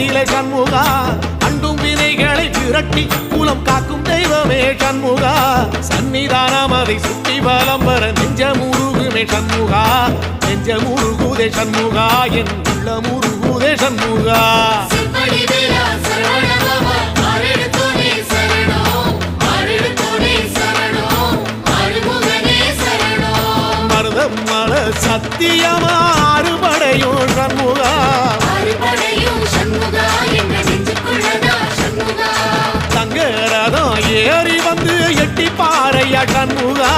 கோலத்திலே சண்முகா அண்டும் வினைகளை விரட்டி குலம் காக்கும் தெய்வமே சண்முகா சன்னிதானம் அதை சுற்றி பலம் வர நெஞ்சமுருகுமே சண்முகா நெஞ்சமுருகுதே சண்முகா என் உள்ள முருகுதே சண்முகா மருதமல சத்தியமா அறுபடையும் சண்முகா தங்க ரதம் ஏறி வந்து எட்டி பாறையா சண்முகா